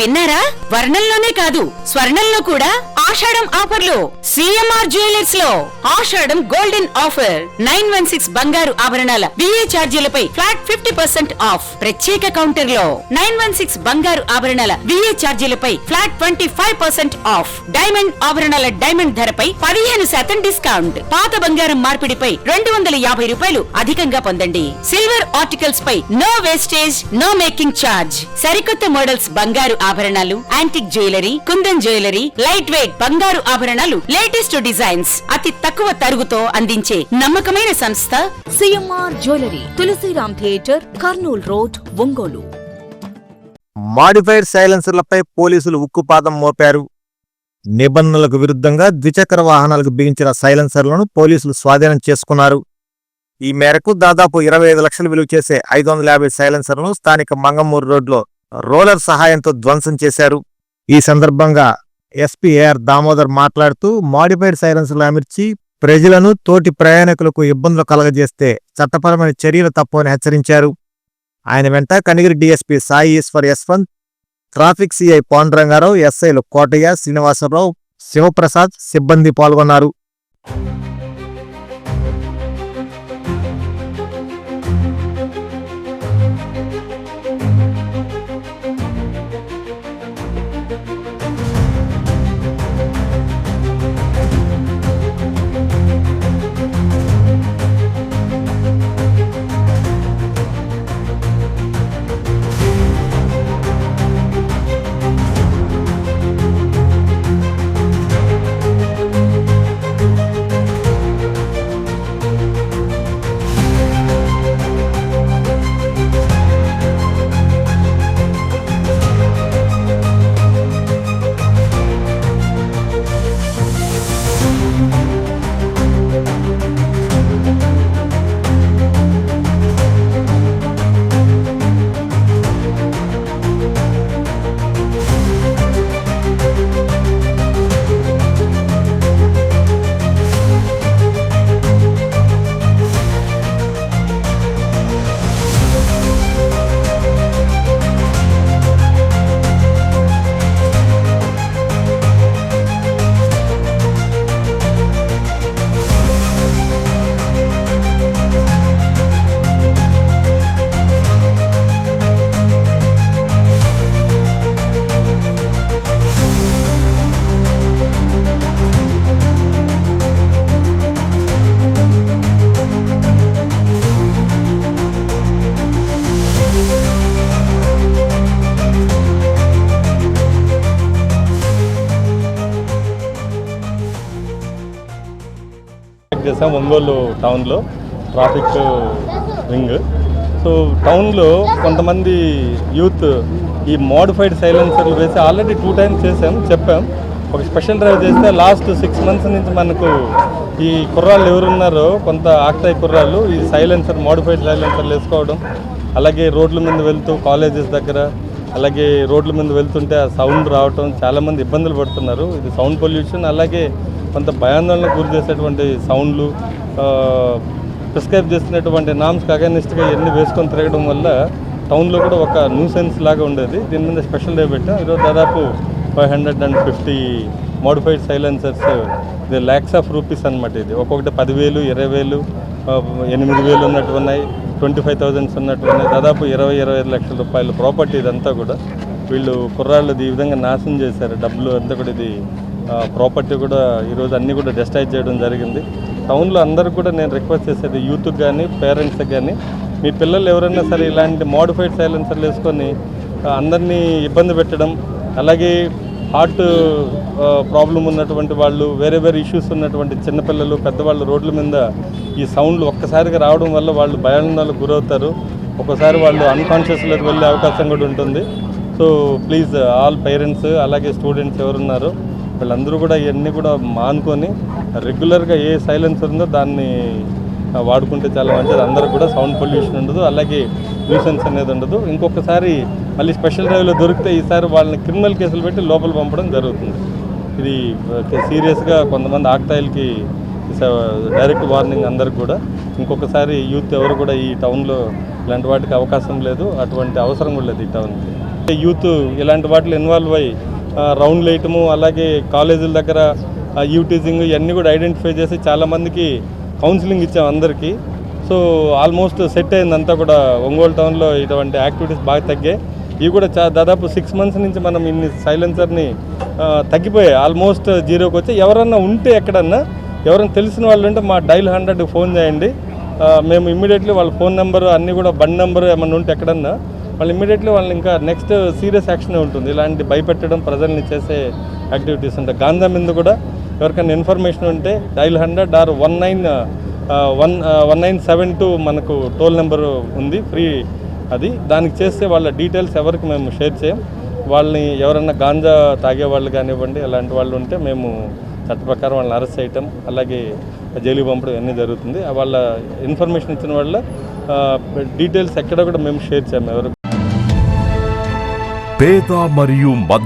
విన్నారా? వర్ణంలోనే కాదు స్వర్ణంలో కూడా ఆషాఢం ఆఫర్లు సిఎంఆర్ జ్యువెలర్స్ లో ఆషాఢం గోల్డెన్ ఆఫర్ 916 బంగారు ఆభరణాల విఏ ఛార్జీలపై ఫ్లాట్ 50% ఆఫ్. ప్రత్యేక కౌంటర్ లో 916 బంగారు ఆభరణాల విఏ ఛార్జీలపై ఫ్లాట్ 25% ఆఫ్. డైమండ్ ఆభరణాల డైమండ్ ధరపై 15% డిస్కౌంట్. పాత బంగారం మార్పిడిపై 250 రూపాయలు అధికంగా పొందండి. సిల్వర్ ఆర్టికల్స్ పై no wastage no making charge. సరికొత్త మోడల్స్ బంగారు ఆభరణాలు, antique jewellery, Kundan jewellery, light weight బంగారు ఆభరణాలు, లేటెస్ట్ డిజైన్స్ అతి తక్కువ తరుగుతో అందించే నమ్మకమైన సంస్థ CMR jewellery, Tulasiram theatre, Kurnool road, Ongole. Modified సైలెన్సర్లపై పోలీసులు ఉక్కుపాదం మోపారు. నిబంధనలకు విరుద్ధంగా ద్విచక్ర వాహనాలకు బిగించిన సైలెన్సర్లను పోలీసులు స్వాధీనం చేసుకున్నారు. ఈ మేరకు దాదాపు 25 లక్షలు విలువ చేసే 550 సైలెన్సర్లను స్థానిక మంగమూరు రోడ్లో రోలర్ సహాయంతో ధ్వంసం చేశారు. ఈ సందర్భంగా ఎస్పీ ఏఆర్ దామోదర్ మాట్లాడుతూ మాడిఫైడ్ సైలెన్సర్లు అమర్చి ప్రజలను, తోటి ప్రయాణికులకు ఇబ్బందులు కలగజేస్తే చట్టపరమైన చర్యలు తప్పవని హెచ్చరించారు. ఆయన వెంట Kanigiri DSP Sai Eshwar Yashwant, traffic CI Pandurangarao, ఎస్ఐలు కోటయ్య, శ్రీనివాసరావు, శివప్రసాద్ సిబ్బంది పాల్గొన్నారు. చేసాం ఒంగోలు టౌన్లో ట్రాఫిక్ రింగ్. సో టౌన్లో కొంతమంది యూత్ ఈ మోడిఫైడ్ సైలెన్సర్లు వేసి ఆల్రెడీ 2 times చెప్పాం. ఒక స్పెషల్ డ్రైవ్ చేస్తే లాస్ట్ 6 months నుంచి మనకు ఈ కుర్రాళ్ళు ఎవరున్నారో కొంత ఆక్తాయి కుర్రాళ్ళు ఈ మోడిఫైడ్ సైలెన్సర్లు వేసుకోవడం, అలాగే రోడ్ల మీద వెళ్తూ కాలేజెస్ దగ్గర, అలాగే రోడ్ల మీద వెళ్తుంటే ఆ సౌండ్ రావటం, చాలామంది ఇబ్బందులు పడుతున్నారు. ఇది సౌండ్ పొల్యూషన్, అలాగే కొంత భయాందోళనకు గురి చేసేటువంటి సౌండ్లు, ప్రిస్క్రైబ్ చేసినటువంటి నామ్స్కి అగైనిస్ట్గా ఇవన్నీ వేసుకొని తిరగడం వల్ల టౌన్లో కూడా ఒక న్యూసెన్స్ లాగా ఉండేది. దీని మీద స్పెషల్ డే పెట్టాం. ఈరోజు దాదాపు 550 మోడిఫైడ్ సైలెన్సర్స్, ఇది lakhs of rupees అనమాట. ఇది ఒక్కొక్కటి 10,000, 20,000, 8,000 ఉన్నట్టు ఉన్నాయి, 25,000 ఉన్నట్టు ఉన్నాయి. దాదాపు 20-25 లక్షల రూపాయల ప్రాపర్టీ ఇదంతా కూడా వీళ్ళు కుర్రాళ్ళు ఈ విధంగా నాశనం చేశారు. డబ్బులు అంతా కూడా ఇది ప్రాపర్టీ కూడా ఈరోజు అన్నీ కూడా డిస్ట్రాయ్ చేయడం జరిగింది. టౌన్లో అందరికి కూడా నేను రిక్వెస్ట్ చేసేది, యూత్కి కానీ పేరెంట్స్కి కానీ, మీ పిల్లలు ఎవరైనా సరే ఇలాంటి మోడిఫైడ్ సైలెన్సర్లు వేసుకొని అందరినీ ఇబ్బంది పెట్టడం, అలాగే హార్ట్ ప్రాబ్లం ఉన్నటువంటి వాళ్ళు, వేరే ఇష్యూస్ ఉన్నటువంటి చిన్నపిల్లలు, పెద్దవాళ్ళు రోడ్ల మీద ఈ సౌండ్లు ఒక్కసారిగా రావడం వల్ల వాళ్ళు భయాందోళనకు గురవుతారు. ఒక్కోసారి వాళ్ళు అన్కాన్షియస్లోకి వెళ్ళే అవకాశం కూడా ఉంటుంది. సో ప్లీజ్ ఆల్ పేరెంట్స్ అలాగే స్టూడెంట్స్ ఎవరున్నారో వీళ్ళందరూ కూడా ఇవన్నీ కూడా మానుకొని రెగ్యులర్గా ఏ సైలెన్సర్ ఉందో దాన్ని వాడుకుంటే చాలా మంచిది. అందరికి కూడా సౌండ్ పొల్యూషన్ ఉండదు, అలాగే న్యూసెన్స్ అనేది ఉండదు. ఇంకొకసారి మళ్ళీ స్పెషల్ డ్రైవ్లో దొరికితే ఈసారి వాళ్ళని క్రిమినల్ కేసులు పెట్టి లోపల పంపడం జరుగుతుంది. ఇది సీరియస్గా కొంతమంది ఆక్తాయిలకి డైరెక్ట్ వార్నింగ్ అందరికి కూడా. ఇంకొకసారి యూత్ ఎవరు కూడా ఈ టౌన్లో ఇలాంటి వాటికి అవకాశం లేదు, అటువంటి అవసరం కూడా లేదు ఈ టౌన్కి. యూత్ ఇలాంటి వాటిలో ఇన్వాల్వ్ అయ్యి రౌండ్లు వేయటము, అలాగే కాలేజీల దగ్గర యూటీజింగ్ ఇవన్నీ కూడా ఐడెంటిఫై చేసి చాలామందికి కౌన్సిలింగ్ ఇచ్చాం అందరికీ. సో ఆల్మోస్ట్ సెట్ అయిందంతా కూడా. ఒంగోలు టౌన్లో ఇటువంటి యాక్టివిటీస్ బాగా తగ్గాయి. ఇవి కూడా దాదాపు 6 months నుంచి మనం ఇన్ని సైలెన్సర్ని తగ్గిపోయాయి, ఆల్మోస్ట్ జీరోకి వచ్చి. ఎవరన్నా ఉంటే ఎక్కడన్నా ఎవరైనా తెలిసిన వాళ్ళు ఉంటే మా డైల్ 100కి ఫోన్ చేయండి. మేము ఇమ్మీడియట్లీ వాళ్ళ ఫోన్ నెంబరు అన్నీ కూడా బండి నెంబరు ఏమన్నా ఉంటే ఎక్కడన్నా వాళ్ళు ఇమ్మీడియట్లీ వాళ్ళు ఇంకా నెక్స్ట్ సీరియస్ యాక్షనే ఉంటుంది. ఇలాంటి భయపెట్టడం ప్రజల్ని చేసే యాక్టివిటీస్ ఉంటాయి. గాంజా మీద కూడా ఎవరికైనా ఇన్ఫర్మేషన్ ఉంటే డైల్ 100 or 1972 మనకు టోల్ నెంబరు ఉంది, ఫ్రీ అది. దానికి చేస్తే వాళ్ళ డీటెయిల్స్ ఎవరికి మేము షేర్ చేయం. వాళ్ళని ఎవరన్నా గాంజా తాగే వాళ్ళు కానివ్వండి అలాంటి వాళ్ళు ఉంటే మేము చట్ట ప్రకారం వాళ్ళని అరెస్ట్ చేయటం, అలాగే జైలుకి పంపడం అన్నీ జరుగుతుంది. వాళ్ళ ఇన్ఫర్మేషన్ ఇచ్చిన వాళ్ళ డీటెయిల్స్ ఎక్కడ కూడా మేము షేర్ చేయము ఎవరు. పేద మరియు మధ్య